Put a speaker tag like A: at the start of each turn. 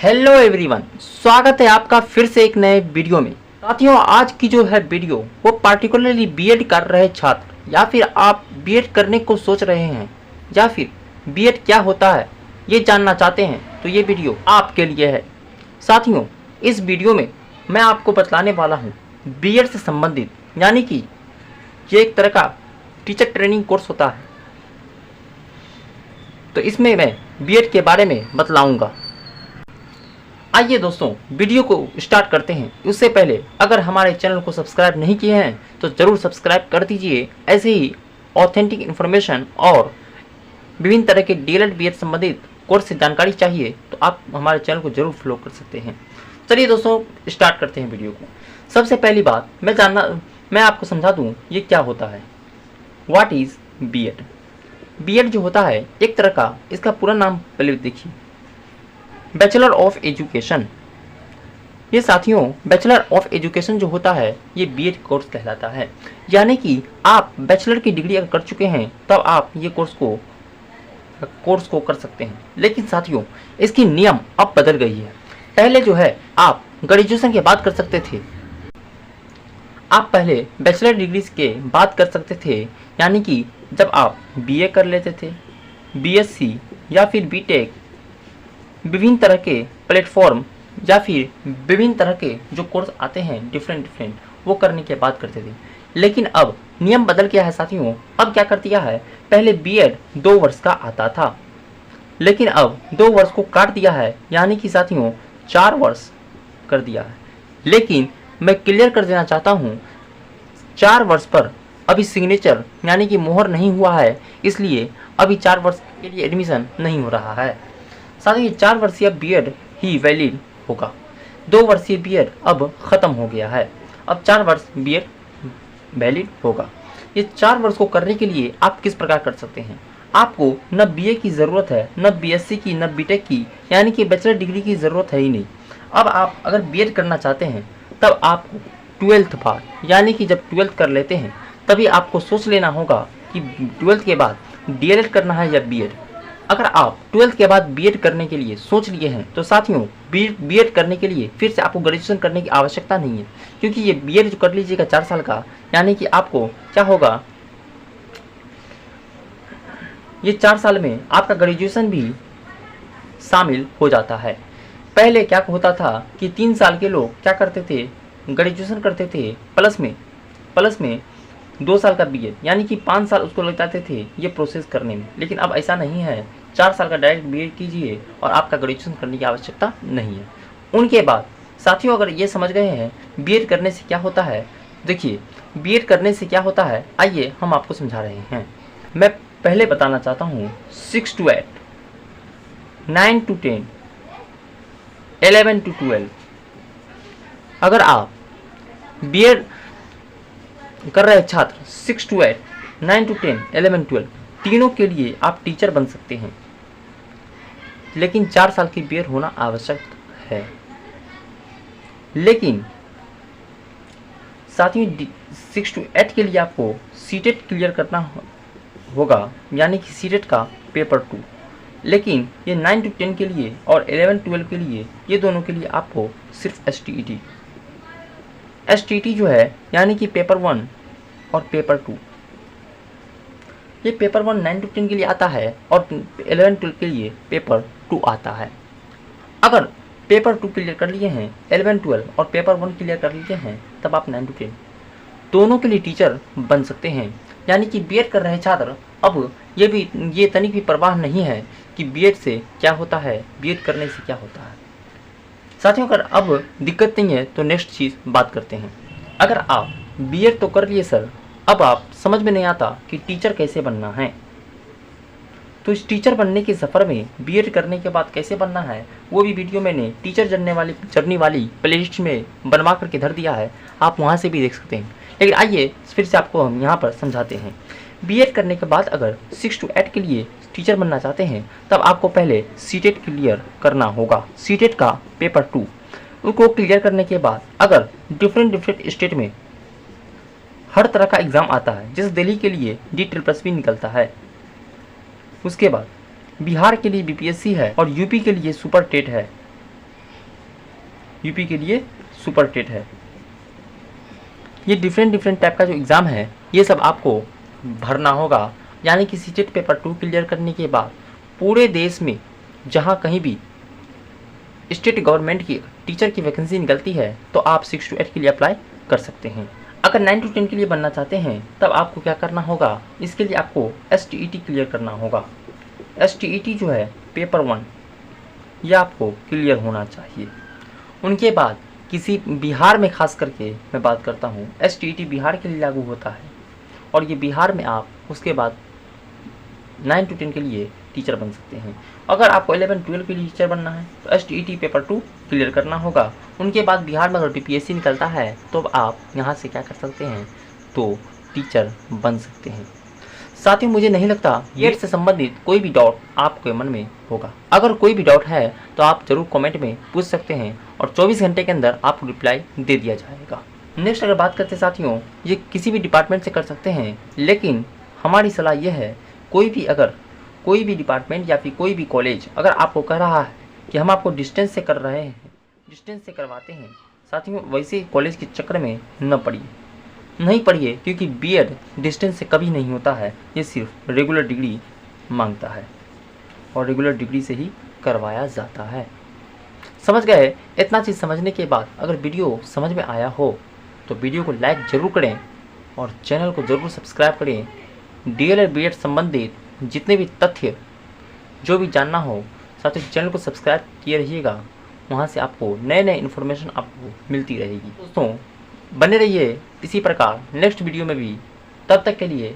A: Hello everyone, स्वागत है आपका फिर से एक नए वीडियो में। साथियों, आज की जो है वीडियो वो पार्टिकुलरली बीएड कर रहे छात्र या फिर आप बीएड करने को सोच रहे हैं या फिर बीएड क्या होता है ये जानना चाहते हैं तो ये वीडियो आपके लिए है। साथियों, इस वीडियो में मैं आपको बतलाने वाला हूँ बीएड से संबंधित, यानी कि ये एक तरह का टीचर ट्रेनिंग कोर्स होता है, तो इसमें मैं बीएड के बारे में बतलाऊँगा। आइए दोस्तों, वीडियो को स्टार्ट करते हैं। उससे पहले अगर हमारे चैनल को सब्सक्राइब नहीं किए हैं तो ज़रूर सब्सक्राइब कर दीजिए। ऐसे ही ऑथेंटिक इन्फॉर्मेशन और विभिन्न तरह के डीएलएड बीएड संबंधित कोर्स से जानकारी चाहिए तो आप हमारे चैनल को जरूर फॉलो कर सकते हैं। चलिए दोस्तों, स्टार्ट करते हैं वीडियो को। सबसे पहली बात मैं आपको समझा दूँ ये क्या होता है। What is BEd. बीएड जो होता है एक तरह का, इसका पूरा नाम पहले देखिए, बैचलर ऑफ एजुकेशन। ये साथियों, बैचलर ऑफ एजुकेशन जो होता है ये बीएड कोर्स कहलाता है। यानी कि आप बैचलर की डिग्री अगर कर चुके हैं तब आप ये कोर्स को कर सकते हैं। लेकिन साथियों, इसकी नियम अब बदल गई है। पहले जो है आप ग्रेजुएशन के बाद कर सकते थे, आप पहले बैचलर डिग्री के बाद कर सकते थे। यानी कि जब आप बीए कर लेते थे, बीएससी या फिर बीटेक, विभिन्न तरह के प्लेटफॉर्म या फिर विभिन्न तरह के जो कोर्स आते हैं डिफरेंट वो करने के बाद करते थे। लेकिन अब नियम बदल गया है साथियों। अब क्या कर दिया है, पहले बीएड 2 वर्ष का आता था, लेकिन अब 2 वर्ष को काट दिया है, यानी कि साथियों 4 वर्ष कर दिया है। लेकिन मैं क्लियर कर देना चाहता हूँ, 4 वर्ष पर अभी सिग्नेचर यानी कि मोहर नहीं हुआ है, इसलिए अभी 4 वर्ष के लिए एडमिशन नहीं हो रहा है। साथ ही 4 वर्षीय बीएड ही वैलिड होगा। 2 वर्षीय बीएड अब ख़त्म हो गया है, अब 4 वर्ष बीएड वैलिड होगा। ये 4 वर्ष को करने के लिए आप किस प्रकार कर सकते हैं। आपको न बीए की ज़रूरत है, न बीएससी की, न बीटेक की, यानी कि बैचलर डिग्री की ज़रूरत है ही नहीं। अब आप अगर बीएड करना चाहते हैं तब आपको 12th बाद, यानी कि जब 12th कर लेते हैं तभी आपको सोच लेना होगा कि 12th के बाद डीएलएड करना है या बीएड। अगर आप 12th के बाद बीएड करने के लिए सोच लिए हैं तो साथियों बीएड करने के लिए फिर से आपको ग्रेजुएशन करने की आवश्यकता नहीं है, क्योंकि ये बीएड जो कर लीजिएगा 4 साल का, यानी कि आपको क्या होगा, ये 4 साल में आपका ग्रेजुएशन भी शामिल हो जाता है। पहले क्या होता था कि 3 साल के लोग क्या करते थे, ग्रेजुएशन करते थे, प्लस में 2 साल का बीएड, यानी कि 5 साल उसको लग जाते थे ये प्रोसेस करने में। लेकिन अब ऐसा नहीं है, 4 साल का डायरेक्ट बीएड कीजिए और आपका ग्रेजुएशन करने की आवश्यकता नहीं है। उनके बाद साथियों, अगर ये समझ गए हैं बीएड करने से क्या होता है, देखिए बीएड करने से क्या होता है, आइए हम आपको समझा रहे हैं। मैं पहले बताना चाहता हूँ 6 to 8, 9 to 10, 11 to 12। अगर आप बीएड कर रहे छात्र 6 to 8, 9 to 10, 11, 12 तीनों के लिए आप टीचर बन सकते हैं, लेकिन 4 साल की बीएड होना आवश्यक है। लेकिन साथियों 6 to 8 के लिए आपको सीटेट क्लियर करना होगा, यानी कि सीटेट का पेपर 2। लेकिन ये 9 to 10 के लिए और 11, 12 के लिए, ये दोनों के लिए आपको सिर्फ एसटीटी जो है, यानी कि पेपर 1 और पेपर 2। ये पेपर 1 9 to 10 के लिए आता है और 11, 12 के लिए पेपर 2 आता है। अगर पेपर 2 क्लियर कर लिए हैं, 11, 12 और पेपर 1 क्लियर कर लिए हैं, तब आप 9 to 10 दोनों के लिए टीचर बन सकते हैं। यानी कि बीएड कर रहे छात्र अब ये तनिक भी परवाह नहीं है कि बीएड से क्या होता है, बीएड करने से क्या होता है। साथियों, अगर अब दिक्कत नहीं है तो नेक्स्ट चीज़ बात करते हैं। अगर आप बीएड तो कर लिए सर, अब आप समझ में नहीं आता कि टीचर कैसे बनना है, तो इस टीचर बनने के सफ़र में बीएड करने के बाद कैसे बनना है वो भी वीडियो मैंने टीचर जर्नी वाली प्लेलिस्ट में बनवा करके धर दिया है, आप वहाँ से भी देख सकते हैं। लेकिन आइए फिर से आपको हम यहाँ पर समझाते हैं। बीएड करने के बाद अगर 6 to 8 के लिए टीचर बनना चाहते हैं तब आपको पहले सीटेट क्लियर करना होगा, सीटेट का पेपर 2। उसको क्लियर करने के बाद अगर डिफरेंट स्टेट में हर तरह का एग्ज़ाम आता है, जैसे दिल्ली के लिए D++ निकलता है, उसके बाद बिहार के लिए बीपीएससी है और यूपी के लिए सुपर टेट है, यूपी के लिए सुपर टेट है। ये डिफरेंट टाइप का जो एग्ज़ाम है ये सब आपको भरना होगा। यानी कि सीटेट पेपर 2 क्लियर करने के बाद पूरे देश में जहाँ कहीं भी स्टेट गवर्नमेंट की टीचर की वैकेंसी निकलती है तो आप 6 to 8 के लिए अप्लाई कर सकते हैं। अगर 9 to 10 के लिए बनना चाहते हैं तब आपको क्या करना होगा, इसके लिए आपको STET क्लियर करना होगा। STET जो है पेपर 1 यह आपको क्लियर होना चाहिए। उनके बाद किसी बिहार में खास करके मैं बात करता हूँ, STET बिहार के लिए लागू होता है और ये बिहार में आप उसके बाद 9 to 10 के लिए टीचर बन सकते हैं। अगर आपको 11-12 के लिए टीचर बनना है तो STET पेपर 2 क्लियर करना होगा। उनके बाद बिहार में अगर BPSC निकलता है तो आप यहाँ से क्या कर सकते हैं, तो टीचर बन सकते हैं। साथ ही मुझे नहीं लगता गेट से संबंधित कोई भी डाउट आपके मन में होगा। अगर कोई भी डाउट है तो आप जरूर कमेंट में पूछ सकते हैं और 24 घंटे के अंदर आपको रिप्लाई दे दिया जाएगा। नेक्स्ट अगर बात करते हैं साथियों, ये किसी भी डिपार्टमेंट से कर सकते हैं, लेकिन हमारी सलाह यह है कोई भी डिपार्टमेंट या फिर कोई भी कॉलेज अगर आपको कह रहा है कि हम आपको डिस्टेंस से कर रहे हैं, डिस्टेंस से करवाते हैं, साथियों वैसे कॉलेज के चक्कर में न पढ़िए, क्योंकि बीएड डिस्टेंस से कभी नहीं होता है। ये सिर्फ रेगुलर डिग्री मांगता है और रेगुलर डिग्री से ही करवाया जाता है। समझ गए? इतना चीज़ समझने के बाद अगर वीडियो समझ में आया हो तो वीडियो को लाइक ज़रूर करें और चैनल को ज़रूर सब्सक्राइब करें। DLED बीएड संबंधित जितने भी तथ्य जो भी जानना हो, साथ ही चैनल को सब्सक्राइब किए रहिएगा। वहाँ से आपको नए इन्फॉर्मेशन आपको मिलती रहेगी। दोस्तों बने रहिए इसी प्रकार नेक्स्ट वीडियो में भी। तब तक के लिए